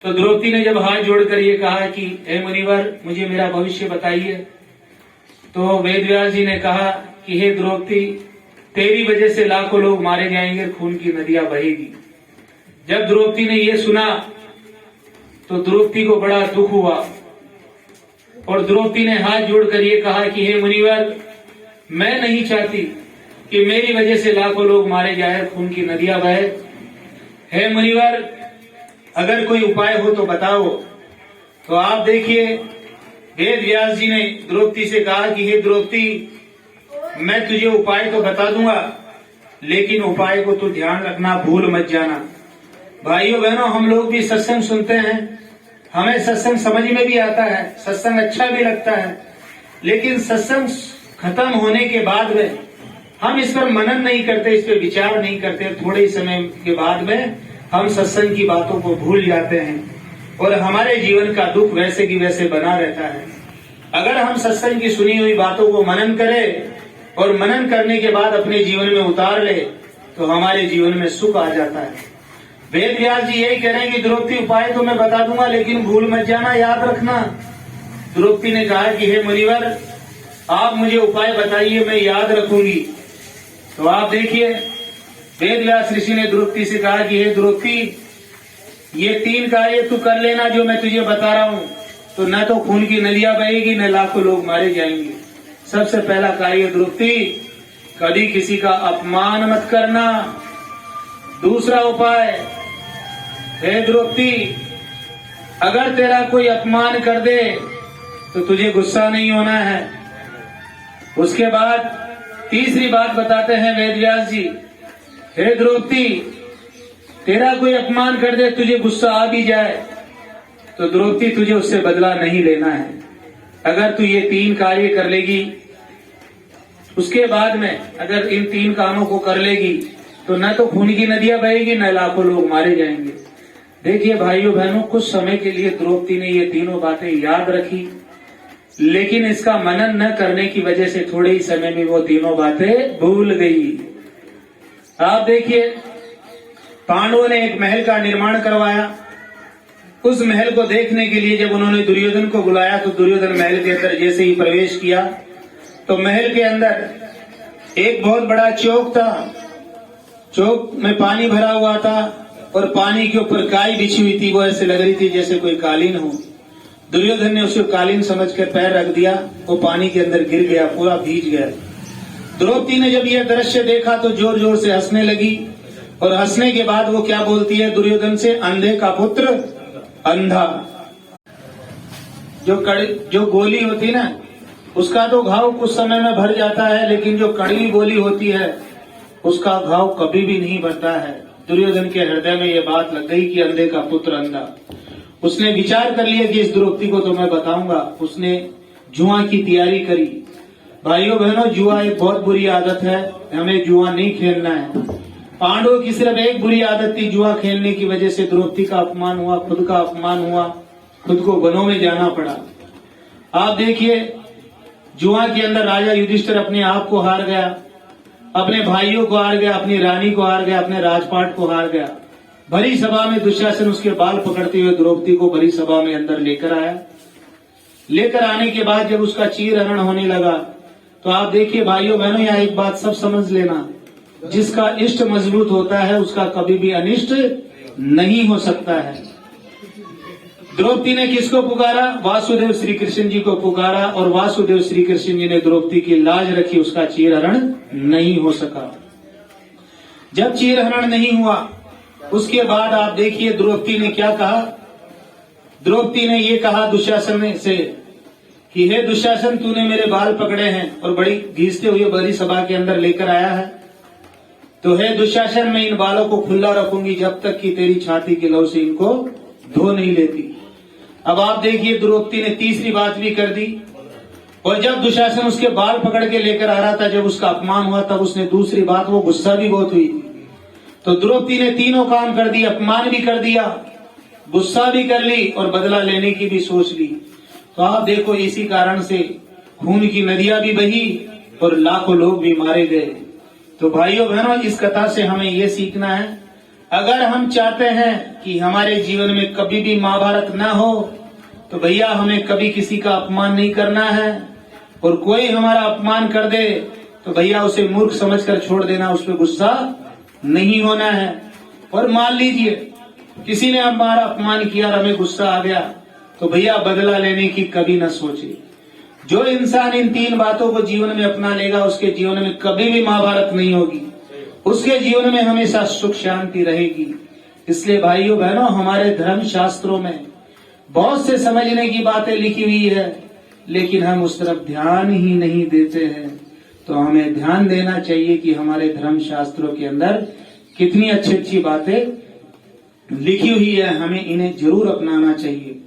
तो द्रौपदी ने जब हाथ जोड़कर ये कहा कि हे मुनिवर मुझे मेरा भविष्य बताइए, तो वेदव्यास जी ने कहा कि हे द्रौपदी, तेरी वजह से लाखों लोग मारे जाएंगे, खून की नदियां बहेगी। जब द्रौपदी ने ये सुना तो द्रौपदी को बड़ा दुख हुआ और द्रौपदी ने हाथ जोड़कर ये कहा कि हे मुनिवर, मैं नहीं चाहती कि मेरी वजह से लाखों लोग मारे जाए, खून की नदियां बहे। हे मुनिवर, अगर कोई उपाय हो तो बताओ। तो आप देखिए, वेद व्यास जी ने द्रौपदी से कहा कि हे द्रौपदी, मैं तुझे उपाय तो बता दूंगा, लेकिन उपाय को तू ध्यान रखना, भूल मत जाना। भाइयों बहनों, हम लोग भी सत्संग सुनते हैं, हमें सत्संग समझ में भी आता है, सत्संग अच्छा भी लगता है, लेकिन सत्संग खत्म होने के बाद में हम इस पर मनन नहीं करते, इस पर विचार नहीं करते। थोड़े ही समय के बाद में हम सत्संग की बातों को भूल जाते हैं और हमारे जीवन का दुख वैसे की वैसे बना रहता है। अगर हम सत्संग की सुनी हुई बातों को मनन करें और मनन करने के बाद अपने जीवन में उतार ले, तो हमारे जीवन में सुख आ जाता है। वेद व्यास जी यही कह रहे हैं कि द्रौपदी, उपाय तो मैं बता दूंगा, लेकिन भूल मत जाना, याद रखना। द्रौपदी ने कहा कि हे मुनिवर, आप मुझे उपाय बताइए, मैं याद रखूंगी। तो आप देखिए, वेद व्यास ऋषि ने द्रौपदी से कहा कि हे द्रौपदी, ये 3 कार्य तू कर लेना जो मैं तुझे बता रहा हूं, तो न तो खून की नदियां बहेगी, न लाखों लोग मारे जाएंगे। सबसे पहला कार्य द्रौपदी, कभी किसी का अपमान मत करना। दूसरा उपाय, हे द्रौपदी, अगर तेरा कोई अपमान कर दे तो तुझे गुस्सा नहीं होना है। उसके बाद तीसरी बात बताते हैं वेद व्यास जी, हे द्रौपदी, तेरा कोई अपमान कर दे, तुझे गुस्सा आ भी जाए, तो द्रौपदी तुझे उससे बदला नहीं लेना है। अगर तू ये 3 कार्य कर लेगी, उसके बाद में अगर इन 3 कामों को कर लेगी, तो न तो खून की नदियां बहेगी, न लाखों लोग मारे जाएंगे। देखिए भाइयों बहनों, कुछ समय के लिए द्रौपदी ने ये तीनों बातें याद रखी, लेकिन इसका मनन न करने की वजह से थोड़े ही समय में वो तीनों बातें भूल गई। आप देखिए, पांडवों ने एक महल का निर्माण करवाया। उस महल को देखने के लिए जब उन्होंने दुर्योधन को बुलाया, तो दुर्योधन महल के अंदर जैसे ही प्रवेश किया, तो महल के अंदर एक बहुत बड़ा चौक था। चौक में पानी भरा हुआ था और पानी के ऊपर काई बिछी हुई थी, वो ऐसे लग रही थी जैसे कोई कालीन हो। दुर्योधन ने उसको कालीन समझकर पैर रख दिया, वो पानी के अंदर गिर गया, पूरा भीग गया। द्रौपदी ने जब यह दृश्य देखा तो जोर जोर से हंसने लगी, और हंसने के बाद वो क्या बोलती है दुर्योधन से, अंधे का पुत्र अंधा। जो गोली होती ना, उसका तो घाव कुछ समय में भर जाता है, लेकिन जो कड़वी गोली होती है उसका घाव कभी भी नहीं भरता है। दुर्योधन के हृदय में यह बात लग गई कि अंधे का पुत्र अंधा। उसने विचार कर लिया कि इस द्रौपदी को तो मैं बताऊंगा। उसने जुआ की तैयारी करी। भाइयों बहनों, जुआ एक बहुत बुरी आदत है, हमें जुआ नहीं खेलना है। पांडवों की सिर्फ एक बुरी आदत थी, जुआ खेलने की वजह से द्रौपदी का अपमान हुआ, खुद का अपमान हुआ, खुद को वनों में जाना पड़ा। आप देखिए, जुआ के अंदर राजा युधिष्ठिर अपने आप को हार गया, अपने भाइयों को हार गया, अपनी रानी को हार गया, अपने राजपाट को हार गया। भरी सभा में दुशासन उसके बाल पकड़ते हुए द्रौपदी को भरी सभा में अंदर लेकर आया। लेकर आने के बाद जब उसका चीरहरण होने लगा, तो आप देखिए भाइयों बहनों, यहाँ एक बात सब समझ लेना, जिसका इष्ट मजबूत होता है उसका कभी भी अनिष्ट नहीं हो सकता है। द्रौपदी ने किसको पुकारा? वासुदेव श्री कृष्ण जी को पुकारा, और वासुदेव श्री कृष्ण जी ने द्रौपदी की लाज रखी, उसका चीरहरण नहीं हो सका। जब चीरहरण नहीं हुआ, उसके बाद आप देखिए द्रौपदी ने क्या कहा। द्रौपदी ने ये कहा दुशासन से कि हे दुशासन, तूने मेरे बाल पकड़े हैं और बड़ी घीसते हुए बड़ी सभा के अंदर लेकर आया है, तो हे दुशासन, मैं इन बालों को खुला रखूंगी जब तक कि तेरी छाती के लहू से इनको धो नहीं लेती। अब आप देखिए, द्रौपदी ने तीसरी बात भी कर दी, और जब दुशासन उसके बाल पकड़ के लेकर आ रहा था, जब उसका अपमान हुआ, तब उसने दूसरी बात, वो गुस्सा भी बहुत हुई थी। तो द्रौपदी ने तीनों काम कर दिए, अपमान भी कर दिया, गुस्सा भी कर ली, और बदला लेने की भी सोच ली। तो आप देखो, इसी कारण से खून की नदियां भी बही और लाखों लोग भी मारे गए। तो भाइयों बहनों, इस कथा से हमें ये सीखना है अगर हम चाहते हैं कि हमारे जीवन में कभी भी महाभारत ना हो, तो भैया हमें कभी किसी का अपमान नहीं करना है। और कोई हमारा अपमान कर दे तो भैया उसे मूर्ख समझकर छोड़ देना, उस पर गुस्सा नहीं होना है। और मान लीजिए किसी ने हमारा अपमान किया और हमें गुस्सा आ गया, तो भैया बदला लेने की कभी न सोचे। जो इंसान इन 3 बातों को जीवन में अपना लेगा, उसके जीवन में कभी भी महाभारत नहीं होगी, उसके जीवन में हमेशा सुख शांति रहेगी। इसलिए भाइयों बहनों, हमारे धर्म शास्त्रों में बहुत से समझने की बातें लिखी हुई है, लेकिन हम उस तरफ ध्यान ही नहीं देते हैं। तो हमें ध्यान देना चाहिए कि हमारे धर्म शास्त्रों के अंदर कितनी अच्छी अच्छी बातें लिखी हुई है, हमें इन्हें जरूर अपनाना चाहिए।